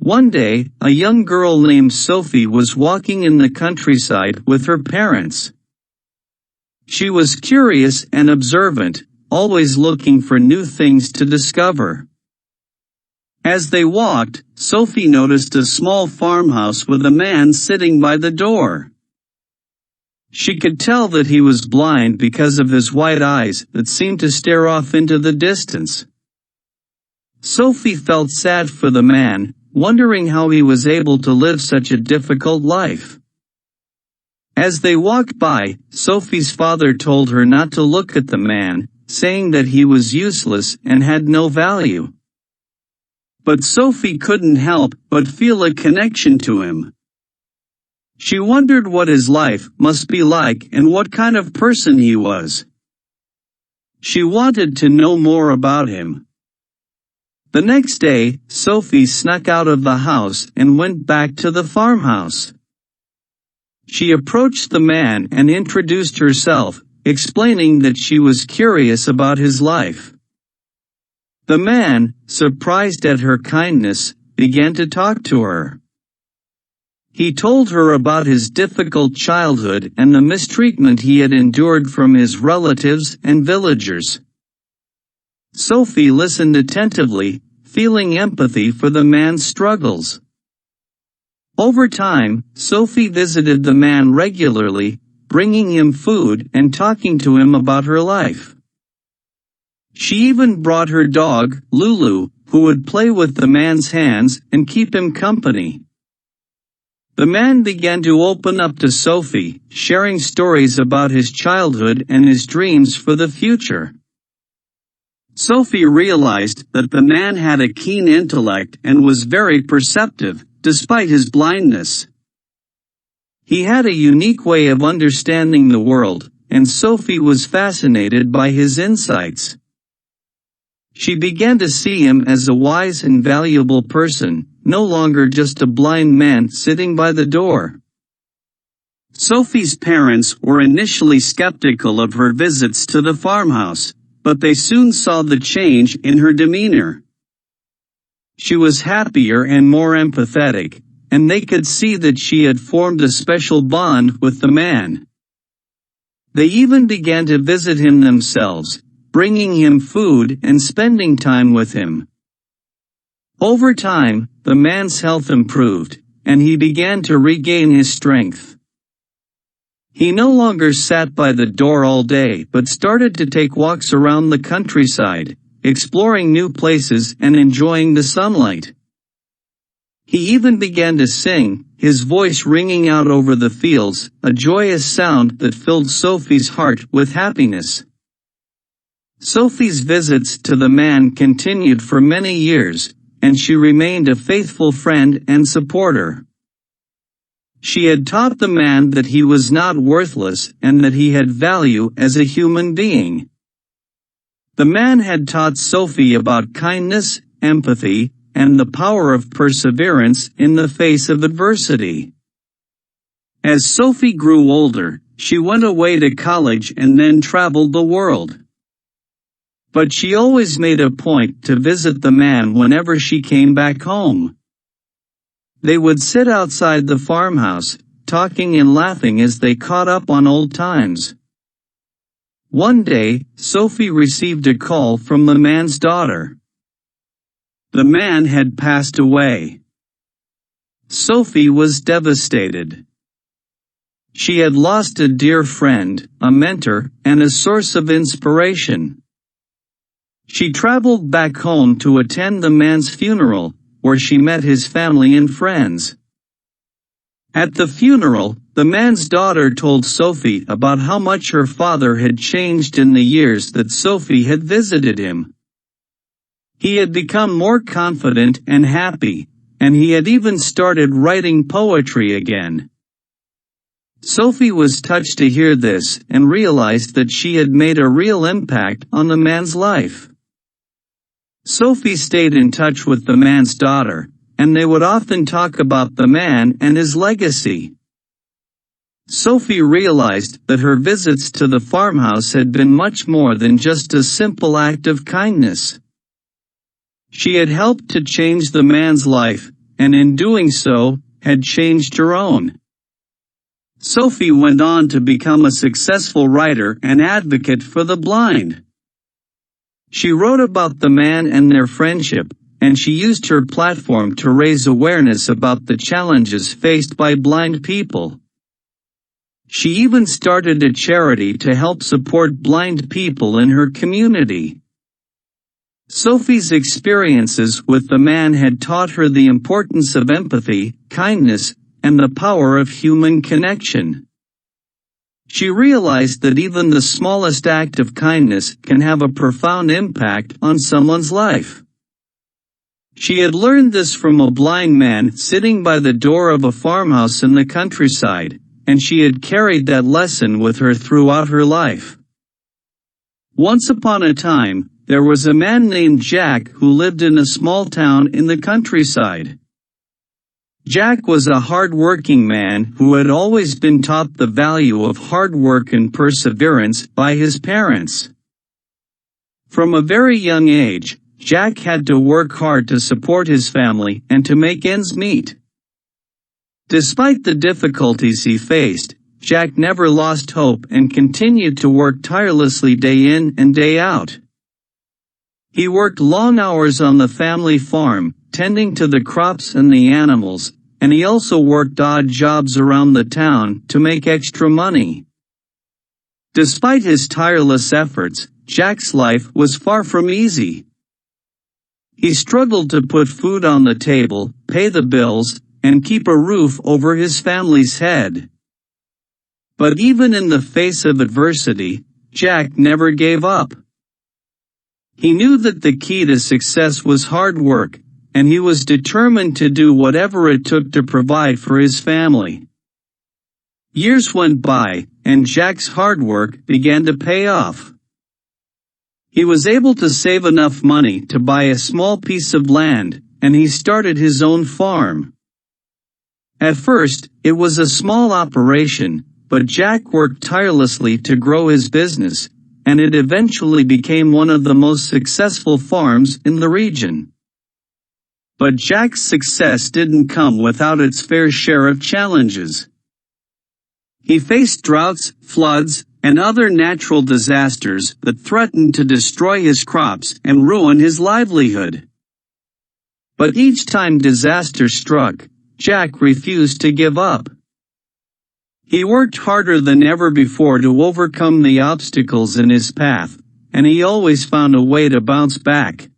One day, a young girl named Sophie was walking in the countryside with her parents. She was curious and observant, always looking for new things to discover. As they walked, Sophie noticed a small farmhouse with a man sitting by the door. She could tell that he was blind because of his white eyes that seemed to stare off into the distance. Sophie felt sad for the man, wondering how he was able to live such a difficult life. As they walked by, Sophie's father told her not to look at the man, saying that he was useless and had no value. But Sophie couldn't help but feel a connection to him. She wondered what his life must be like and what kind of person he was. She wanted to know more about him. The next day, Sophie snuck out of the house and went back to the farmhouse. She approached the man and introduced herself, explaining that she was curious about his life. The man, surprised at her kindness, began to talk to her. He told her about his difficult childhood and the mistreatment he had endured from his relatives and villagers. Sophie listened attentively, feeling empathy for the man's struggles. Over time, Sophie visited the man regularly, bringing him food and talking to him about her life. She even brought her dog, Lulu, who would play with the man's hands and keep him company. The man began to open up to Sophie, sharing stories about his childhood and his dreams for the future. Sophie realized that the man had a keen intellect and was very perceptive, despite his blindness. He had a unique way of understanding the world, and Sophie was fascinated by his insights. She began to see him as a wise and valuable person, no longer just a blind man sitting by the door. Sophie's parents were initially skeptical of her visits to the farmhouse, but they soon saw the change in her demeanor. She was happier and more empathetic, and they could see that she had formed a special bond with the man. They even began to visit him themselves, bringing him food and spending time with him. Over time, the man's health improved, and he began to regain his strength. He no longer sat by the door all day but started to take walks around the countryside, exploring new places and enjoying the sunlight. He even began to sing, his voice ringing out over the fields, a joyous sound that filled Sophie's heart with happiness. Sophie's visits to the man continued for many years, and she remained a faithful friend and supporter. She had taught the man that he was not worthless and that he had value as a human being. The man had taught Sophie about kindness, empathy, and the power of perseverance in the face of adversity. As Sophie grew older, she went away to college and then traveled the world. But she always made a point to visit the man whenever she came back home. They would sit outside the farmhouse, talking and laughing as they caught up on old times. One day, Sophie received a call from the man's daughter. The man had passed away. Sophie was devastated. She had lost a dear friend, a mentor, and a source of inspiration. She traveled back home to attend the man's funeral, where she met his family and friends. At the funeral, the man's daughter told Sophie about how much her father had changed in the years that Sophie had visited him. He had become more confident and happy, and he had even started writing poetry again. Sophie was touched to hear this and realized that she had made a real impact on the man's life. Sophie stayed in touch with the man's daughter, and they would often talk about the man and his legacy. Sophie realized that her visits to the farmhouse had been much more than just a simple act of kindness. She had helped to change the man's life, and in doing so, had changed her own. Sophie went on to become a successful writer and advocate for the blind. She wrote about the man and their friendship, and she used her platform to raise awareness about the challenges faced by blind people. She even started a charity to help support blind people in her community. Sophie's experiences with the man had taught her the importance of empathy, kindness, and the power of human connection. She realized that even the smallest act of kindness can have a profound impact on someone's life. She had learned this from a blind man sitting by the door of a farmhouse in the countryside, and she had carried that lesson with her throughout her life. Once upon a time, there was a man named Jack who lived in a small town in the countryside. Jack was a hard-working man who had always been taught the value of hard work and perseverance by his parents. From a very young age, Jack had to work hard to support his family and to make ends meet. Despite the difficulties he faced, Jack never lost hope and continued to work tirelessly day in and day out. He worked long hours on the family farm, tending to the crops and the animals, and he also worked odd jobs around the town to make extra money. Despite his tireless efforts, Jack's life was far from easy. He struggled to put food on the table, pay the bills, and keep a roof over his family's head. But even in the face of adversity, Jack never gave up. He knew that the key to success was hard work, and he was determined to do whatever it took to provide for his family. Years went by, and Jack's hard work began to pay off. He was able to save enough money to buy a small piece of land, and he started his own farm. At first, it was a small operation, but Jack worked tirelessly to grow his business, and it eventually became one of the most successful farms in the region. But Jack's success didn't come without its fair share of challenges. He faced droughts, floods, and other natural disasters that threatened to destroy his crops and ruin his livelihood. But each time disaster struck, Jack refused to give up. He worked harder than ever before to overcome the obstacles in his path, and he always found a way to bounce back.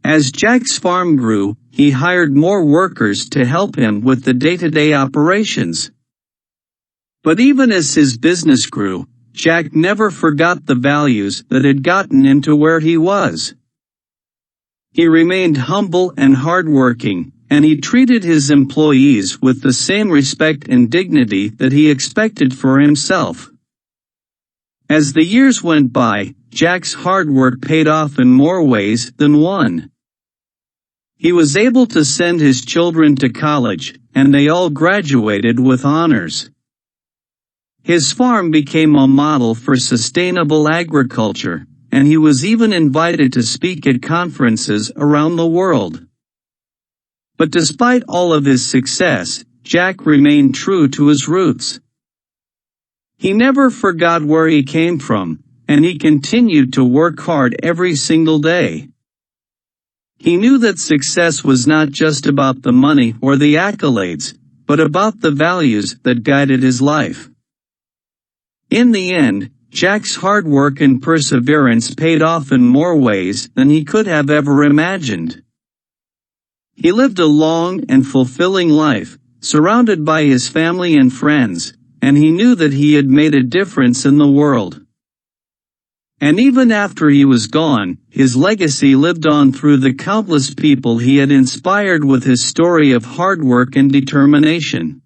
As Jack's farm grew, he hired more workers to help him with the day-to-day operations. But even as his business grew, Jack never forgot the values that had gotten him to where he was. He remained humble and hardworking, and he treated his employees with the same respect and dignity that he expected for himself. As the years went by, Jack's hard work paid off in more ways than one. He was able to send his children to college, and they all graduated with honors. His farm became a model for sustainable agriculture, and he was even invited to speak at conferences around the world. But despite all of his success, Jack remained true to his roots. He never forgot where he came from, and he continued to work hard every single day. He knew that success was not just about the money or the accolades, but about the values that guided his life. In the end, Jack's hard work and perseverance paid off in more ways than he could have ever imagined. He lived a long and fulfilling life, surrounded by his family and friends, and he knew that he had made a difference in the world. And even after he was gone, his legacy lived on through the countless people he had inspired with his story of hard work and determination.